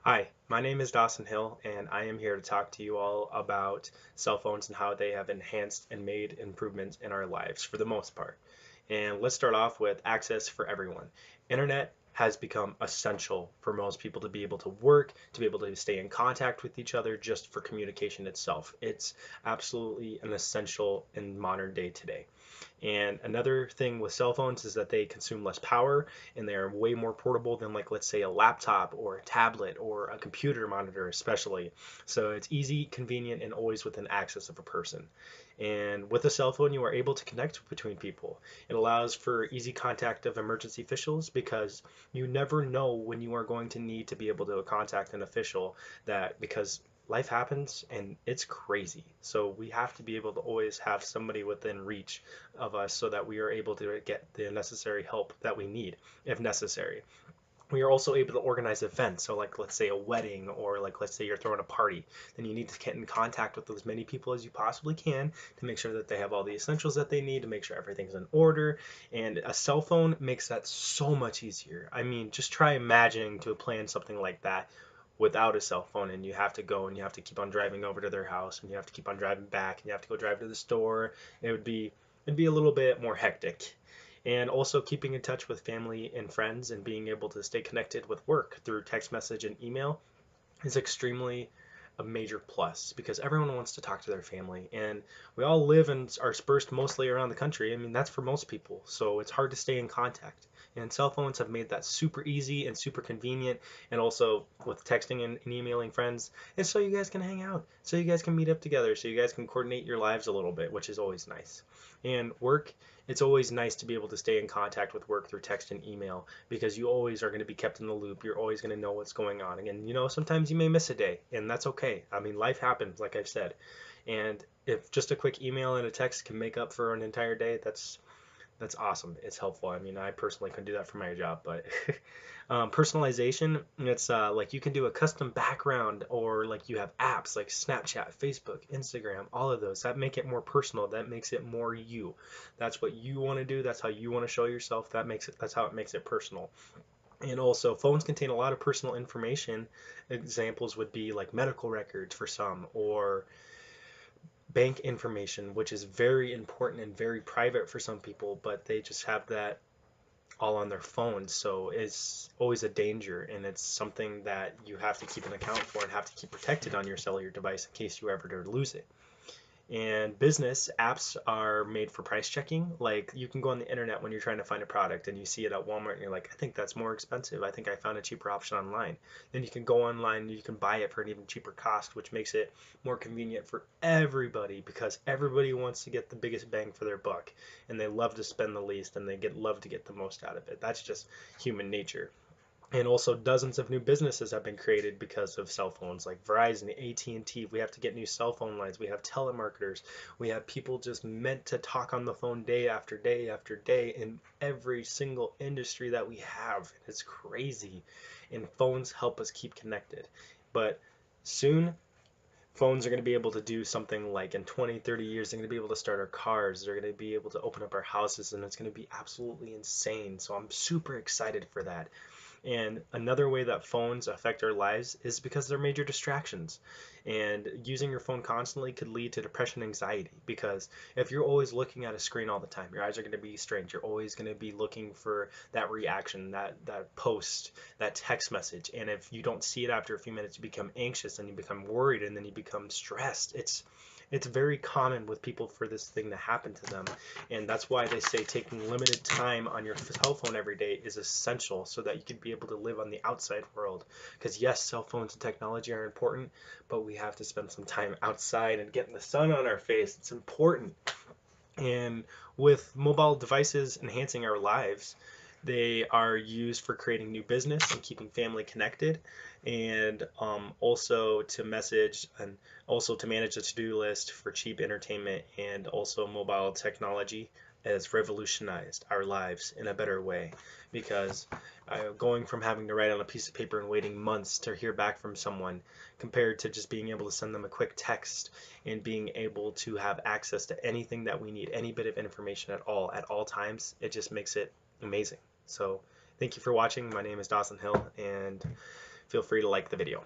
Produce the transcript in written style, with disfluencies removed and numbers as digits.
Hi, my name is Dawson Hill, and I am here to talk to you all about cell phones and how they have enhanced and made improvements in our lives for the most part. And let's start off with access for everyone. Internet has become essential for most people to be able to work, to be able to stay in contact with each other just for communication itself. It's absolutely an essential in modern day today. And another thing with cell phones is that they consume less power and they are way more portable than, like, let's say a laptop or a tablet or a computer monitor, especially. So it's easy, convenient, and always within access of a person. And with a cell phone, you are able to connect between people. It allows for easy contact of emergency officials because you never know when you are going to need to be able to contact an official, that because life happens and it's crazy. So we have to be able to always have somebody within reach of us so that we are able to get the necessary help that we need if necessary. We are also able to organize events. So, like, let's say a wedding, or like, let's say you're throwing a party, then you need to get in contact with as many people as you possibly can to make sure that they have all the essentials that they need to make sure everything's in order. And a cell phone makes that so much easier. I mean, just try imagining to plan something like that without a cell phone, and you have to go and you have to keep on driving over to their house, and you have to keep on driving back, and you have to go drive to the store. It'd be a little bit more hectic. And also keeping in touch with family and friends and being able to stay connected with work through text message and email is extremely a major plus because everyone wants to talk to their family, and we all live and are dispersed mostly around the country. I mean, that's for most people, so it's hard to stay in contact. And cell phones have made that super easy and super convenient. And also with texting and emailing friends, it's so you guys can hang out, so you guys can meet up together, so you guys can coordinate your lives a little bit, which is always nice. And work, it's always nice to be able to stay in contact with work through text and email because you always are going to be kept in the loop. You're always going to know what's going on. And sometimes you may miss a day, and that's okay. I mean, life happens, like I've said. And if just a quick email and a text can make up for an entire day, that's awesome. It's helpful. I mean, I personally couldn't do that for my job, but personalization, it's like you can do a custom background, or like you have apps like Snapchat, Facebook, Instagram, all of those that make it more personal. That makes it more you. That's what you want to do. That's how you want to show yourself. That's how it makes it personal. And also, phones contain a lot of personal information. Examples would be like medical records for some, or bank information, which is very important and very private for some people, but they just have that all on their phones. So it's always a danger, and it's something that you have to keep an account for and have to keep protected on your cellular device in case you ever to lose it. And business apps are made for price checking. Like, you can go on the internet when you're trying to find a product and you see it at Walmart and you're like, I think that's more expensive. I think I found a cheaper option online. Then you can go online and you can buy it for an even cheaper cost, which makes it more convenient for everybody because everybody wants to get the biggest bang for their buck, and they love to spend the least, and they get love to get the most out of it. That's just human nature. And also dozens of new businesses have been created because of cell phones, like Verizon, AT&T. We have to get new cell phone lines. We have telemarketers. We have people just meant to talk on the phone day after day after day in every single industry that we have. It's crazy. And phones help us keep connected. But soon, phones are going to be able to do something like in 20, 30 years, they're going to be able to start our cars. They're going to be able to open up our houses, and it's going to be absolutely insane. So I'm super excited for that. And another way that phones affect our lives is because they're major distractions. And using your phone constantly could lead to depression and anxiety because if you're always looking at a screen all the time, your eyes are going to be strained. You're always going to be looking for that reaction, that post, that text message. And if you don't see it after a few minutes, you become anxious and you become worried and then you become stressed. It's very common with people for this thing to happen to them. And that's why they say taking limited time on your cell phone every day is essential so that you can be able to live on the outside world. Because yes, cell phones and technology are important, but we have to spend some time outside and getting the sun on our face. It's important. And with mobile devices enhancing our lives, they are used for creating new business and keeping family connected, and also to message, and also to manage a to-do list for cheap entertainment. And also, mobile technology has revolutionized our lives in a better way because going from having to write on a piece of paper and waiting months to hear back from someone compared to just being able to send them a quick text and being able to have access to anything that we need, any bit of information at all times, it just makes it amazing. So thank you for watching. My name is Dawson Hill, and feel free to like the video.